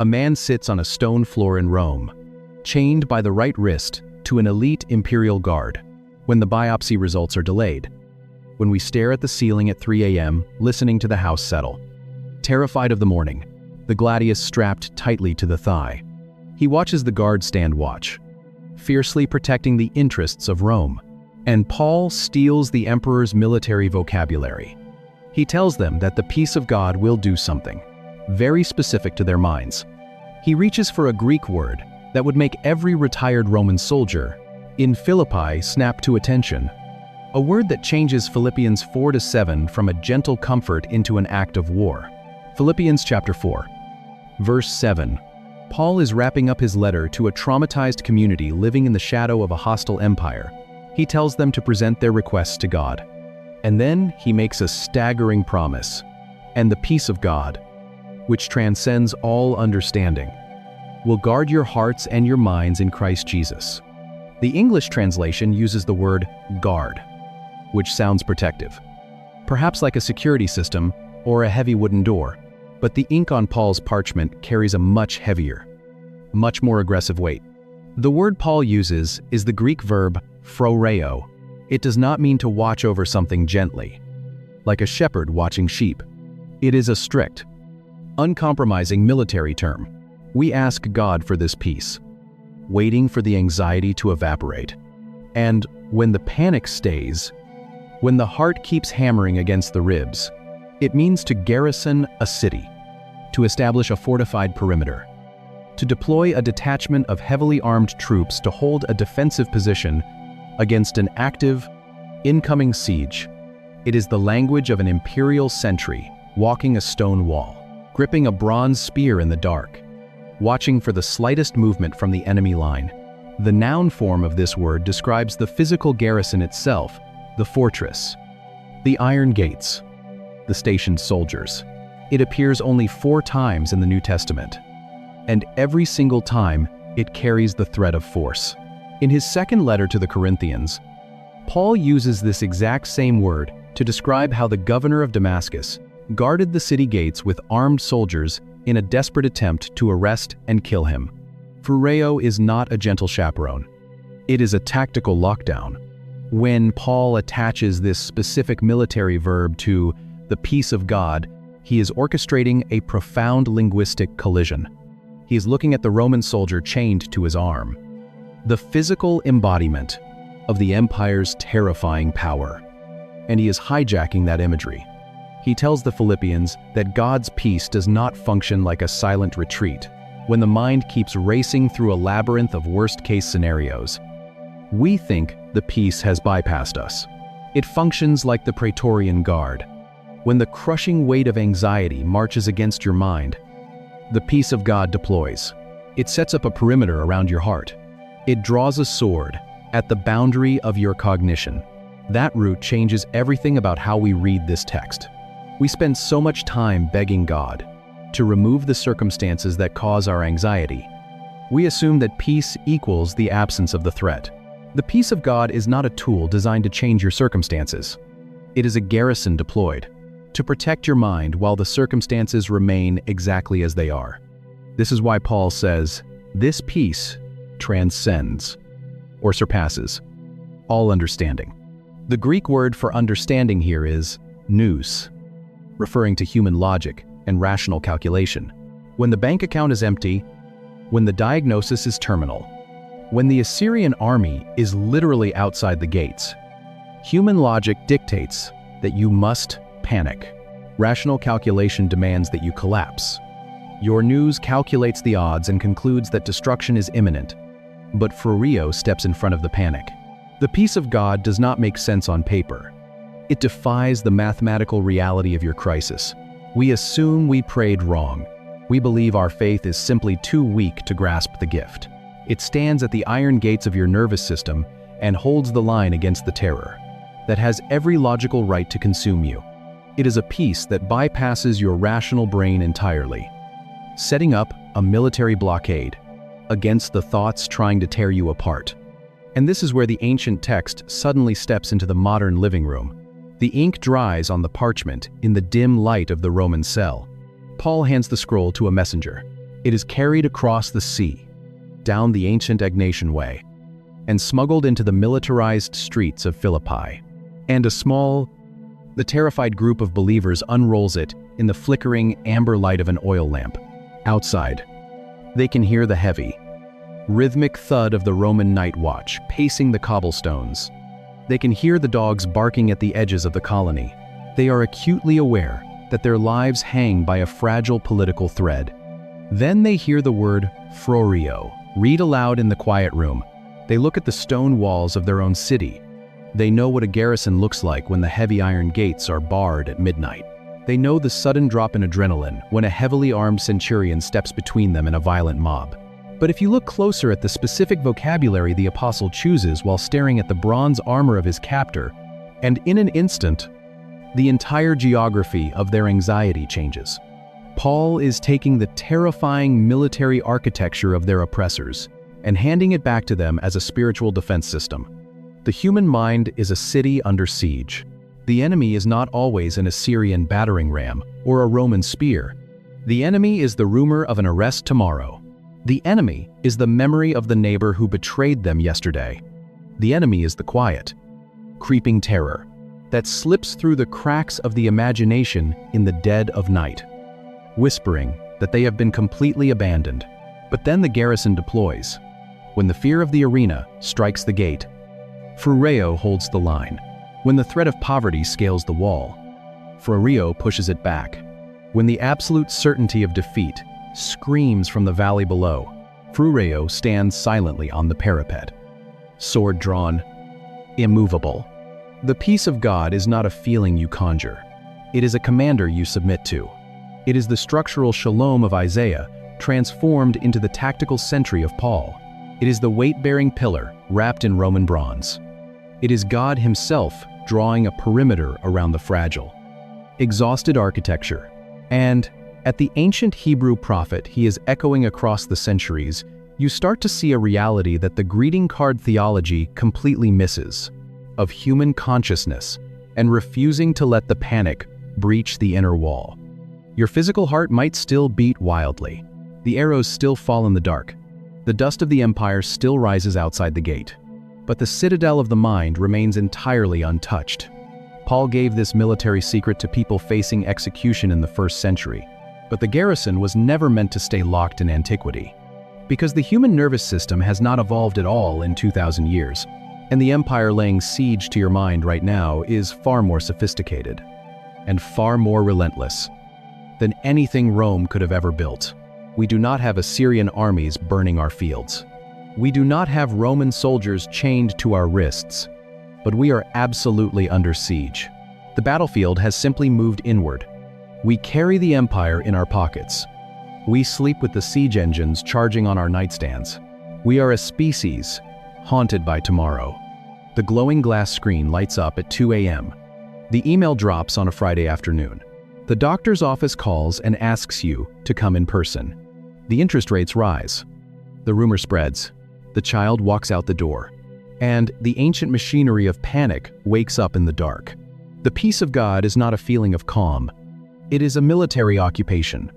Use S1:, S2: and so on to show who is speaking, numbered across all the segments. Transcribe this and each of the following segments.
S1: A man sits on a stone floor in Rome, chained by the right wrist to an elite imperial guard, when the biopsy results are delayed. When we stare at the ceiling at 3 a.m., listening to the house settle. Terrified of the morning, the gladius strapped tightly to the thigh. He watches the guard stand watch, fiercely protecting the interests of Rome. And Paul steals the emperor's military vocabulary. He tells them that the peace of God will do something very specific to their minds. He reaches for a Greek word that would make every retired Roman soldier in Philippi snap to attention. A word that changes Philippians 4-7 from a gentle comfort into an act of war. Philippians chapter 4, verse 7. Paul is wrapping up his letter to a traumatized community living in the shadow of a hostile empire. He tells them to present their requests to God. And then he makes a staggering promise. And the peace of God, which transcends all understanding, will guard your hearts and your minds in Christ Jesus. The English translation uses the word guard, which sounds protective, perhaps like a security system or a heavy wooden door. But the ink on Paul's parchment carries a much heavier, much more aggressive weight. The word Paul uses is the Greek verb phroureo. It does not mean to watch over something gently, like a shepherd watching sheep. It is a strict, uncompromising military term. We ask God for this peace, waiting for the anxiety to evaporate. And when the panic stays, when the heart keeps hammering against the ribs, it means to garrison a city, to establish a fortified perimeter, to deploy a detachment of heavily armed troops to hold a defensive position against an active, incoming siege. It is the language of an imperial sentry walking a stone wall, gripping a bronze spear in the dark, watching for the slightest movement from the enemy line. The noun form of this word describes the physical garrison itself, the fortress, the iron gates, the stationed soldiers. It appears only 4 times in the New Testament, and every single time it carries the threat of force. In his second letter to the Corinthians, Paul uses this exact same word to describe how the governor of Damascus guarded the city gates with armed soldiers in a desperate attempt to arrest and kill him. Phroureo is not a gentle chaperone. It is a tactical lockdown. When Paul attaches this specific military verb to the peace of God, he is orchestrating a profound linguistic collision. He is looking at the Roman soldier chained to his arm, the physical embodiment of the empire's terrifying power, and he is hijacking that imagery. He tells the Philippians that God's peace does not function like a silent retreat when the mind keeps racing through a labyrinth of worst-case scenarios. We think the peace has bypassed us. It functions like the Praetorian Guard. When the crushing weight of anxiety marches against your mind, the peace of God deploys. It sets up a perimeter around your heart. It draws a sword at the boundary of your cognition. That route changes everything about how we read this text. We spend so much time begging God to remove the circumstances that cause our anxiety. We assume that peace equals the absence of the threat. The peace of God is not a tool designed to change your circumstances. It is a garrison deployed to protect your mind while the circumstances remain exactly as they are. This is why Paul says, this peace transcends, or surpasses, all understanding. The Greek word for understanding here is nous, referring to human logic and rational calculation. When the bank account is empty, when the diagnosis is terminal, when the Assyrian army is literally outside the gates, human logic dictates that you must panic. Rational calculation demands that you collapse. Your nous calculates the odds and concludes that destruction is imminent, but phroureo steps in front of the panic. The peace of God does not make sense on paper. It defies the mathematical reality of your crisis. We assume we prayed wrong. We believe our faith is simply too weak to grasp the gift. It stands at the iron gates of your nervous system and holds the line against the terror that has every logical right to consume you. It is a peace that bypasses your rational brain entirely, setting up a military blockade against the thoughts trying to tear you apart. And this is where the ancient text suddenly steps into the modern living room. The ink dries on the parchment in the dim light of the Roman cell. Paul hands the scroll to a messenger. It is carried across the sea, down the ancient Egnatian Way, and smuggled into the militarized streets of Philippi. And the terrified group of believers unrolls it in the flickering amber light of an oil lamp. Outside, they can hear the heavy, rhythmic thud of the Roman night watch pacing the cobblestones. They can hear the dogs barking at the edges of the colony. They are acutely aware that their lives hang by a fragile political thread. Then they hear the word "Florio" read aloud in the quiet room. They look at the stone walls of their own city. They know what a garrison looks like when the heavy iron gates are barred at midnight. They know the sudden drop in adrenaline when a heavily armed centurion steps between them and a violent mob. But if you look closer at the specific vocabulary the apostle chooses while staring at the bronze armor of his captor, and in an instant, the entire geography of their anxiety changes. Paul is taking the terrifying military architecture of their oppressors and handing it back to them as a spiritual defense system. The human mind is a city under siege. The enemy is not always an Assyrian battering ram or a Roman spear. The enemy is the rumor of an arrest tomorrow. The enemy is the memory of the neighbor who betrayed them yesterday. The enemy is the quiet, creeping terror that slips through the cracks of the imagination in the dead of night, whispering that they have been completely abandoned. But then the garrison deploys. When the fear of the arena strikes the gate, Florio holds the line. When the threat of poverty scales the wall, Florio pushes it back. When the absolute certainty of defeat screams from the valley below, Florio stands silently on the parapet, sword drawn, immovable. The peace of God is not a feeling you conjure. It is a commander you submit to. It is the structural shalom of Isaiah transformed into the tactical sentry of Paul. It is the weight-bearing pillar wrapped in Roman bronze. It is God himself drawing a perimeter around the fragile, exhausted architecture. And at the ancient Hebrew prophet he is echoing across the centuries, you start to see a reality that the greeting card theology completely misses, of human consciousness and refusing to let the panic breach the inner wall. Your physical heart might still beat wildly. The arrows still fall in the dark. The dust of the empire still rises outside the gate. But the citadel of the mind remains entirely untouched. Paul gave this military secret to people facing execution in the 1st century. But the garrison was never meant to stay locked in antiquity. Because the human nervous system has not evolved at all in 2,000 years, and the empire laying siege to your mind right now is far more sophisticated and far more relentless than anything Rome could have ever built. We do not have Assyrian armies burning our fields. We do not have Roman soldiers chained to our wrists, but we are absolutely under siege. The battlefield has simply moved inward. We carry the empire in our pockets. We sleep with the siege engines charging on our nightstands. We are a species haunted by tomorrow. The glowing glass screen lights up at 2 a.m. The email drops on a Friday afternoon. The doctor's office calls and asks you to come in person. The interest rates rise. The rumor spreads. The child walks out the door. And the ancient machinery of panic wakes up in the dark. The peace of God is not a feeling of calm. It is a military occupation.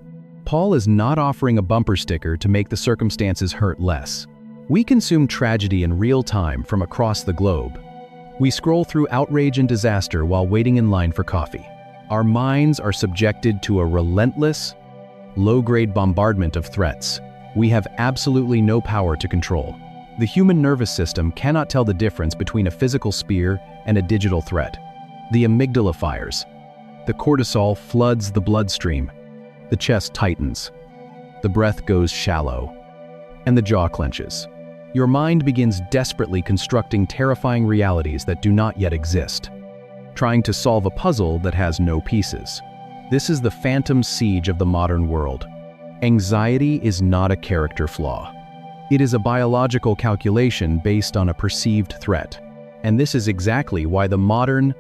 S1: Paul is not offering a bumper sticker to make the circumstances hurt less. We consume tragedy in real time from across the globe. We scroll through outrage and disaster while waiting in line for coffee. Our minds are subjected to a relentless, low-grade bombardment of threats we have absolutely no power to control. The human nervous system cannot tell the difference between a physical spear and a digital threat. The amygdala fires. The cortisol floods the bloodstream. The chest tightens. The breath goes shallow. And the jaw clenches. Your mind begins desperately constructing terrifying realities that do not yet exist, trying to solve a puzzle that has no pieces. This is the phantom siege of the modern world. Anxiety is not a character flaw. It is a biological calculation based on a perceived threat. And this is exactly why the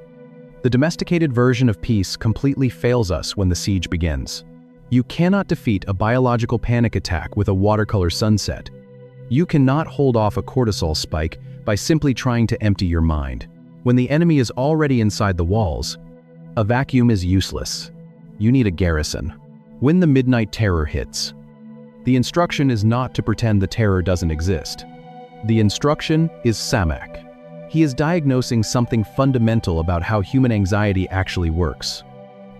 S1: domesticated version of peace completely fails us when the siege begins. You cannot defeat a biological panic attack with a watercolor sunset. You cannot hold off a cortisol spike by simply trying to empty your mind. When the enemy is already inside the walls, a vacuum is useless. You need a garrison. When the midnight terror hits, The instruction is not to pretend the terror doesn't exist. The instruction is Samak. He is diagnosing something fundamental about how human anxiety actually works.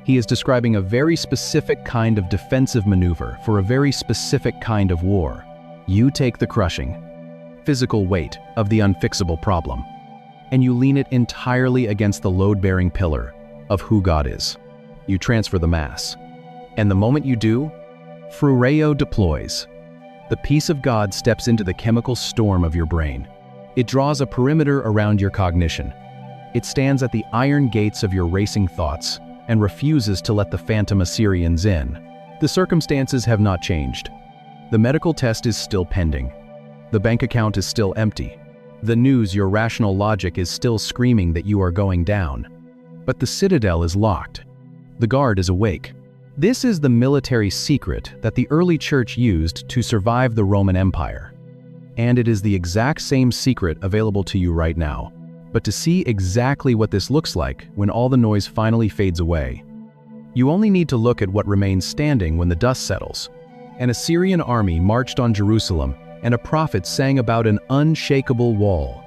S1: He is describing a very specific kind of defensive maneuver for a very specific kind of war. You take the crushing, physical weight of the unfixable problem, and you lean it entirely against the load-bearing pillar of who God is. You transfer the mass. And the moment you do, Phureo deploys. The peace of God steps into the chemical storm of your brain. It draws a perimeter around your cognition. It stands at the iron gates of your racing thoughts and refuses to let the phantom Assyrians in. The circumstances have not changed. The medical test is still pending. The bank account is still empty. The news, your rational logic, is still screaming that you are going down. But the citadel is locked. The guard is awake. This is the military secret that the early church used to survive the Roman Empire. And it is the exact same secret available to you right now. But to see exactly what this looks like when all the noise finally fades away, you only need to look at what remains standing when the dust settles. An Assyrian army marched on Jerusalem, and a prophet sang about an unshakable wall.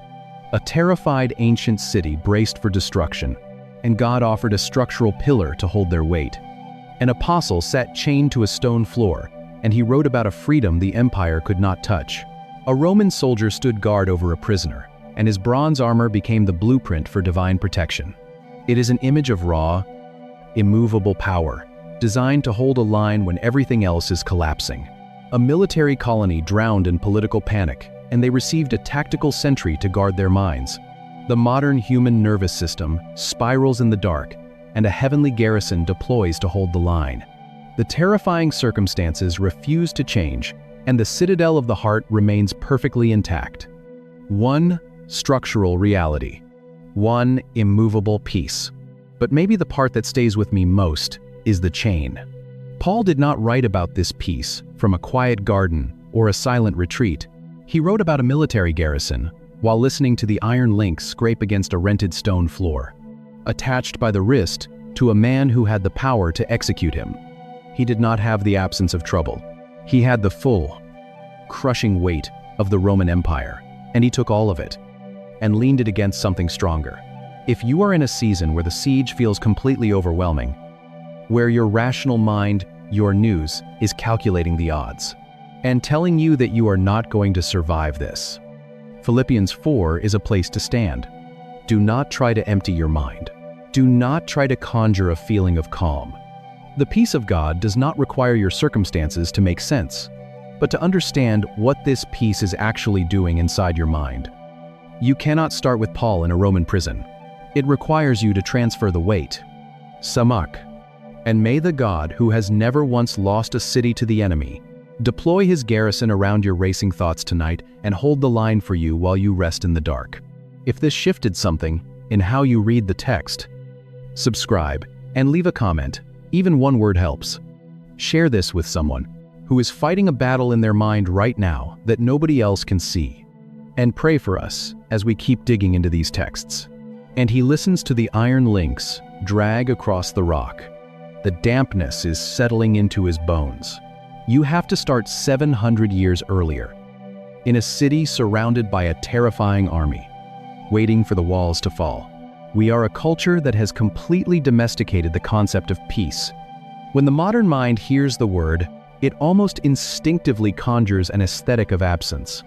S1: A terrified ancient city braced for destruction, and God offered a structural pillar to hold their weight. An apostle sat chained to a stone floor, and he wrote about a freedom the empire could not touch. A Roman soldier stood guard over a prisoner, and his bronze armor became the blueprint for divine protection. It is an image of raw, immovable power, designed to hold a line when everything else is collapsing. A military colony drowned in political panic, and they received a tactical sentry to guard their minds. The modern human nervous system spirals in the dark, and a heavenly garrison deploys to hold the line. The terrifying circumstances refuse to change, and the citadel of the heart remains perfectly intact. One structural reality. One immovable peace. But maybe the part that stays with me most is the chain. Paul did not write about this peace from a quiet garden or a silent retreat. He wrote about a military garrison while listening to the iron links scrape against a rented stone floor, attached by the wrist to a man who had the power to execute him. He did not have the absence of trouble. He had the full, crushing weight of the Roman Empire, and he took all of it and leaned it against something stronger. If you are in a season where the siege feels completely overwhelming, where your rational mind, your news, is calculating the odds and telling you that you are not going to survive this, Philippians 4 is a place to stand. Do not try to empty your mind. Do not try to conjure a feeling of calm. The peace of God does not require your circumstances to make sense, but to understand what this peace is actually doing inside your mind. You cannot start with Paul in a Roman prison. It requires you to transfer the weight. Samak. And may the God who has never once lost a city to the enemy deploy his garrison around your racing thoughts tonight and hold the line for you while you rest in the dark. If this shifted something in how you read the text, subscribe and leave a comment. Even one word helps. Share this with someone who is fighting a battle in their mind right now that nobody else can see. And pray for us as we keep digging into these texts. And he listens to the iron links drag across the rock. The dampness is settling into his bones. You have to start 700 years earlier, in a city surrounded by a terrifying army, waiting for the walls to fall. We are a culture that has completely domesticated the concept of peace. When the modern mind hears the word, it almost instinctively conjures an aesthetic of absence.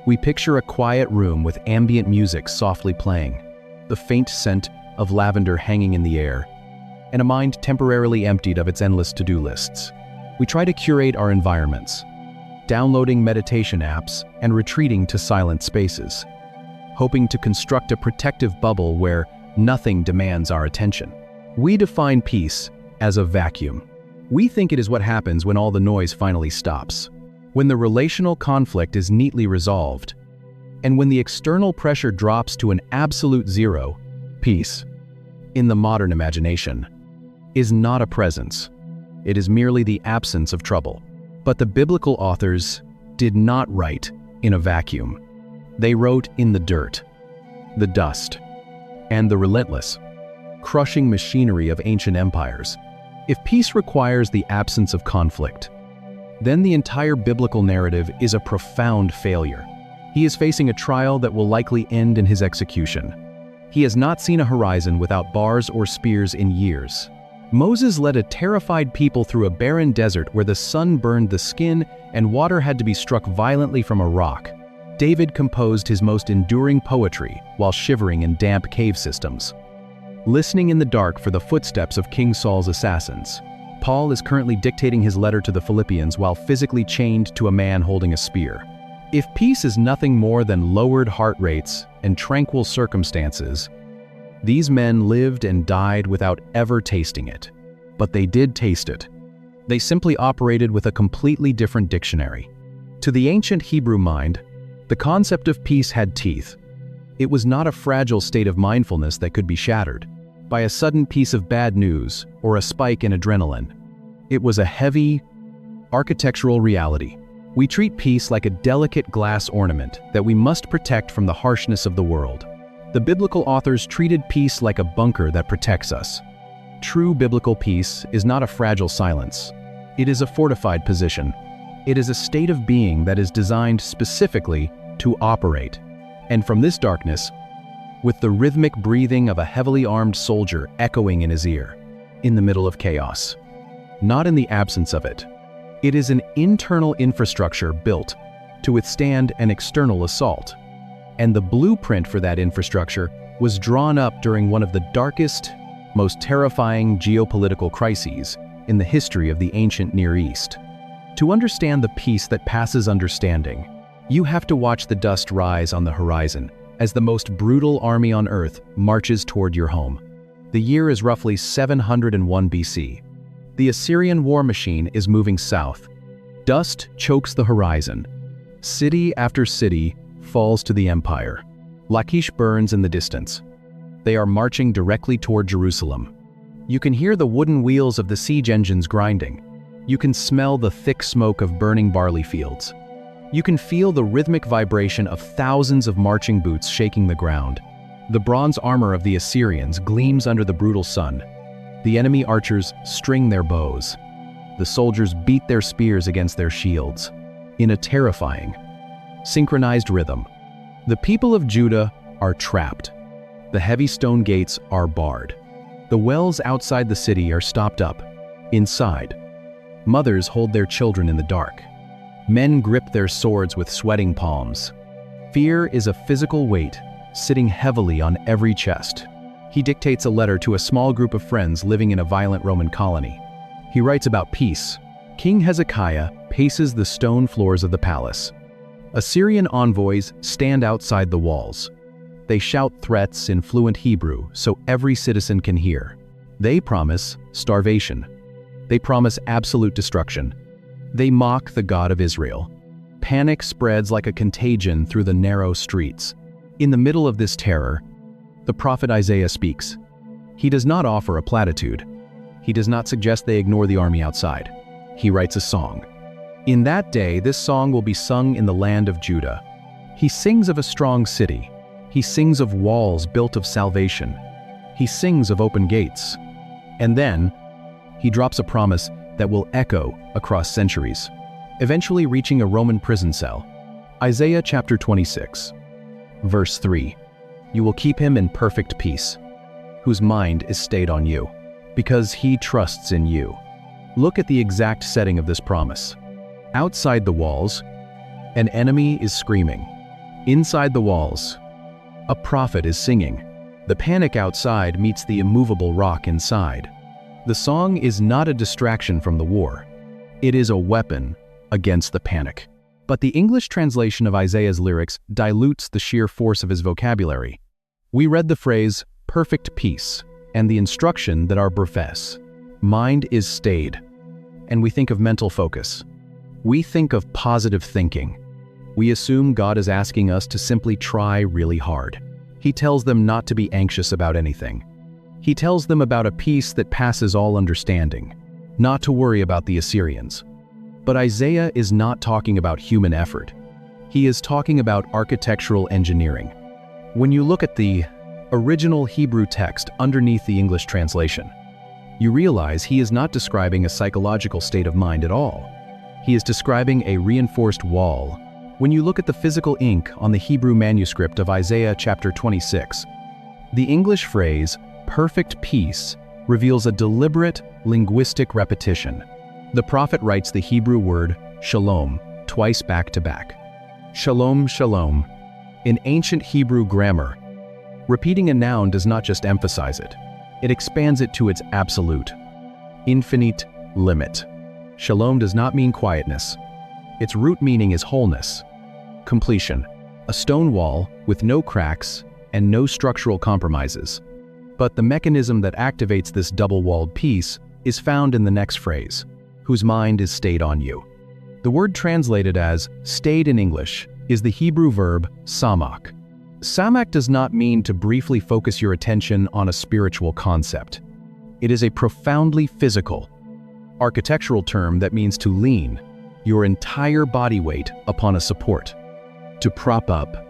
S1: We picture a quiet room with ambient music softly playing, the faint scent of lavender hanging in the air, and a mind temporarily emptied of its endless to-do lists. We try to curate our environments, downloading meditation apps and retreating to silent spaces, hoping to construct a protective bubble where nothing demands our attention. We define peace as a vacuum. We think it is what happens when all the noise finally stops, when the relational conflict is neatly resolved, and when the external pressure drops to an absolute zero. Peace, in the modern imagination, is not a presence. It is merely the absence of trouble. But the biblical authors did not write in a vacuum. They wrote in the dirt, the dust, and the relentless, crushing machinery of ancient empires. If peace requires the absence of conflict, then the entire biblical narrative is a profound failure. He is facing a trial that will likely end in his execution. He has not seen a horizon without bars or spears in years. Moses led a terrified people through a barren desert where the sun burned the skin and water had to be struck violently from a rock. David composed his most enduring poetry while shivering in damp cave systems. Listening in the dark for the footsteps of King Saul's assassins, Paul is currently dictating his letter to the Philippians while physically chained to a man holding a spear. If peace is nothing more than lowered heart rates and tranquil circumstances, these men lived and died without ever tasting it. But they did taste it. They simply operated with a completely different dictionary. To the ancient Hebrew mind, the concept of peace had teeth. It was not a fragile state of mindfulness that could be shattered by a sudden piece of bad news or a spike in adrenaline. It was a heavy, architectural reality. We treat peace like a delicate glass ornament that we must protect from the harshness of the world. The biblical authors treated peace like a bunker that protects us. True biblical peace is not a fragile silence. It is a fortified position. It is a state of being that is designed specifically to operate. And from this darkness, with the rhythmic breathing of a heavily armed soldier echoing in his ear, in the middle of chaos. Not in the absence of it. It is an internal infrastructure built to withstand an external assault. And the blueprint for that infrastructure was drawn up during one of the darkest, most terrifying geopolitical crises in the history of the ancient Near East. To understand the peace that passes understanding, you have to watch the dust rise on the horizon as the most brutal army on Earth marches toward your home. The year is roughly 701 BC. The Assyrian war machine is moving south. Dust chokes the horizon. City after city falls to the empire. Lachish burns in the distance. They are marching directly toward Jerusalem. You can hear the wooden wheels of the siege engines grinding. You can smell the thick smoke of burning barley fields. You can feel the rhythmic vibration of thousands of marching boots shaking the ground. The bronze armor of the Assyrians gleams under the brutal sun. The enemy archers string their bows. The soldiers beat their spears against their shields. In a terrifying, synchronized rhythm, the people of Judah are trapped. The heavy stone gates are barred. The wells outside the city are stopped up. Inside, mothers hold their children in the dark. Men grip their swords with sweating palms. Fear is a physical weight, sitting heavily on every chest. He dictates a letter to a small group of friends living in a violent Roman colony. He writes about peace. King Hezekiah paces the stone floors of the palace. Assyrian envoys stand outside the walls. They shout threats in fluent Hebrew so every citizen can hear. They promise starvation. They promise absolute destruction. They mock the God of Israel. Panic spreads like a contagion through the narrow streets. In the middle of this terror, the prophet Isaiah speaks. He does not offer a platitude. He does not suggest they ignore the army outside. He writes a song. In that day, this song will be sung in the land of Judah. He sings of a strong city. He sings of walls built of salvation. He sings of open gates. And then, he drops a promise that will echo across centuries, eventually reaching a Roman prison cell. Isaiah chapter 26, verse 3. You will keep him in perfect peace, whose mind is stayed on you, because he trusts in you. Look at the exact setting of this promise. Outside the walls, an enemy is screaming. Inside the walls, a prophet is singing. The panic outside meets the immovable rock inside. The song is not a distraction from the war. It is a weapon against the panic. But the English translation of Isaiah's lyrics dilutes the sheer force of his vocabulary. We read the phrase, perfect peace, and the instruction that our profess. Mind is stayed. And we think of mental focus. We think of positive thinking. We assume God is asking us to simply try really hard. He tells them not to be anxious about anything. He tells them about a peace that passes all understanding, not to worry about the Assyrians. But Isaiah is not talking about human effort. He is talking about architectural engineering. When you look at the original Hebrew text underneath the English translation, you realize he is not describing a psychological state of mind at all. He is describing a reinforced wall. When you look at the physical ink on the Hebrew manuscript of Isaiah chapter 26, the English phrase, perfect peace, reveals a deliberate linguistic repetition. The prophet writes the Hebrew word shalom twice back to back. Shalom, shalom. In ancient Hebrew grammar, repeating a noun does not just emphasize it, it expands it to its absolute, infinite limit. Shalom does not mean quietness. Its root meaning is wholeness, completion, a stone wall with no cracks and no structural compromises. But the mechanism that activates this double-walled peace is found in the next phrase, whose mind is stayed on you. The word translated as stayed in English is the Hebrew verb samak. Samak does not mean to briefly focus your attention on a spiritual concept. It is a profoundly physical, architectural term that means to lean your entire body weight upon a support, to prop up,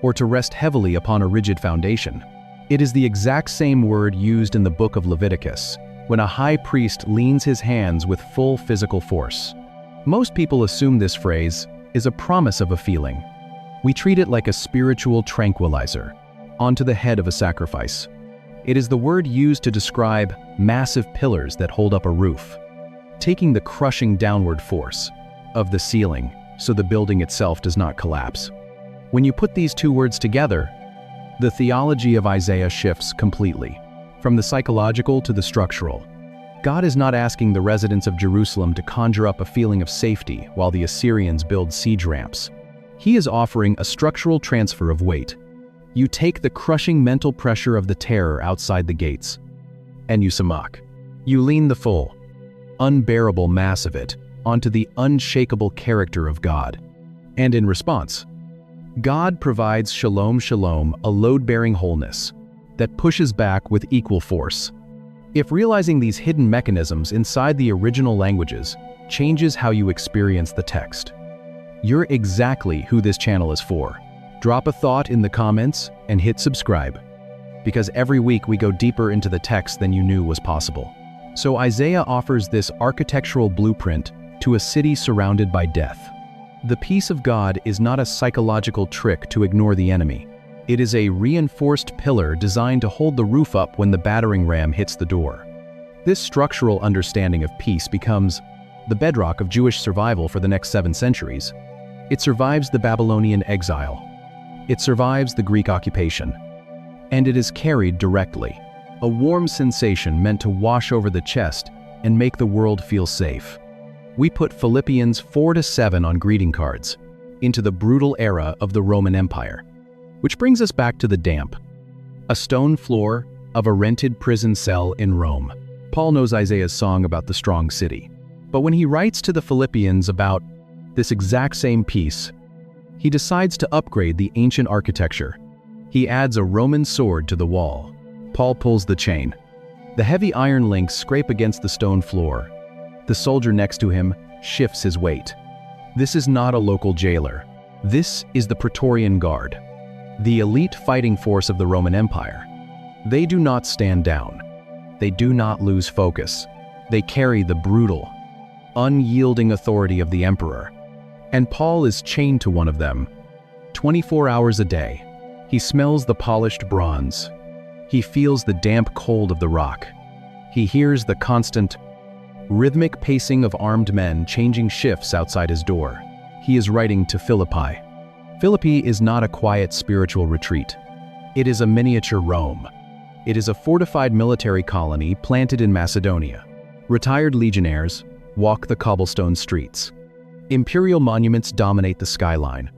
S1: or to rest heavily upon a rigid foundation. It is the exact same word used in the book of Leviticus, when a high priest leans his hands with full physical force. Most people assume this phrase is a promise of a feeling. We treat it like a spiritual tranquilizer onto the head of a sacrifice. It is the word used to describe massive pillars that hold up a roof, taking the crushing downward force of the ceiling so the building itself does not collapse. When you put these two words together, the theology of Isaiah shifts completely, from the psychological to the structural. God is not asking the residents of Jerusalem to conjure up a feeling of safety while the Assyrians build siege ramps. He is offering a structural transfer of weight. You take the crushing mental pressure of the terror outside the gates, and you samak. You lean the full, unbearable mass of it onto the unshakable character of God. And in response, God provides shalom shalom, a load-bearing wholeness that pushes back with equal force. If realizing these hidden mechanisms inside the original languages changes how you experience the text, you're exactly who this channel is for. Drop a thought in the comments and hit subscribe, because every week we go deeper into the text than you knew was possible. So Isaiah offers this architectural blueprint to a city surrounded by death. The peace of God is not a psychological trick to ignore the enemy. It is a reinforced pillar designed to hold the roof up when the battering ram hits the door. This structural understanding of peace becomes the bedrock of Jewish survival for the next 7 centuries. It survives the Babylonian exile. It survives the Greek occupation. And it is carried directly, a warm sensation meant to wash over the chest and make the world feel safe. We put Philippians 4-7 on greeting cards into the brutal era of the Roman Empire. Which brings us back to the damp, a stone floor of a rented prison cell in Rome. Paul knows Isaiah's song about the strong city. But when he writes to the Philippians about this exact same piece, he decides to upgrade the ancient architecture. He adds a Roman sword to the wall. Paul pulls the chain. The heavy iron links scrape against the stone floor. The soldier next to him shifts his weight. This is not a local jailer. This is the Praetorian Guard, the elite fighting force of the Roman Empire. They do not stand down. They do not lose focus. They carry the brutal, unyielding authority of the emperor. And Paul is chained to one of them, 24 hours a day. He smells the polished bronze. He feels the damp cold of the rock. He hears the constant, rhythmic pacing of armed men changing shifts outside his door. He is writing to Philippi. Philippi is not a quiet spiritual retreat. It is a miniature Rome. It is a fortified military colony planted in Macedonia. Retired legionnaires walk the cobblestone streets. Imperial monuments dominate the skyline.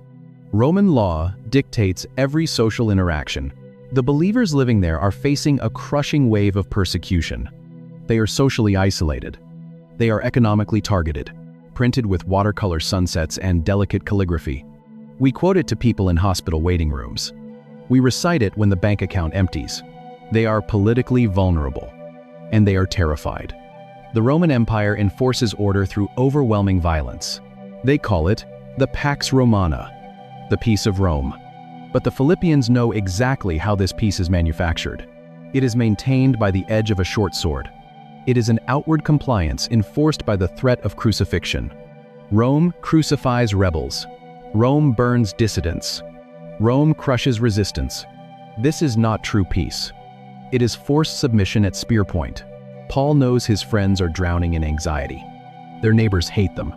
S1: Roman law dictates every social interaction. The believers living there are facing a crushing wave of persecution. They are socially isolated. They are economically targeted, printed with watercolor sunsets and delicate calligraphy. We quote it to people in hospital waiting rooms. We recite it when the bank account empties. They are politically vulnerable, and they are terrified. The Roman Empire enforces order through overwhelming violence. They call it the Pax Romana, the peace of Rome. But the Philippians know exactly how this peace is manufactured. It is maintained by the edge of a short sword. It is an outward compliance enforced by the threat of crucifixion. Rome crucifies rebels. Rome burns dissidents. Rome crushes resistance. This is not true peace. It is forced submission at spear point. Paul knows his friends are drowning in anxiety. Their neighbors hate them.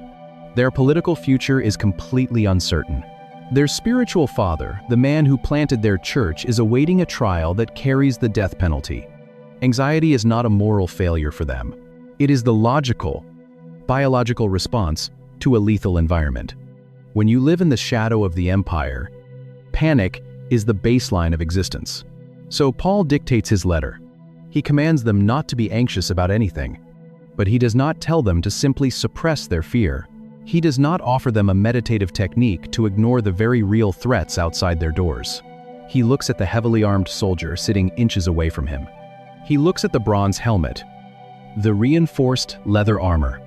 S1: Their political future is completely uncertain. Their spiritual father, the man who planted their church, is awaiting a trial that carries the death penalty. Anxiety is not a moral failure for them. It is the logical, biological response to a lethal environment. When you live in the shadow of the empire, panic is the baseline of existence. So Paul dictates his letter. He commands them not to be anxious about anything, but he does not tell them to simply suppress their fear. He does not offer them a meditative technique to ignore the very real threats outside their doors. He looks at the heavily armed soldier sitting inches away from him. He looks at the bronze helmet, the reinforced leather armor,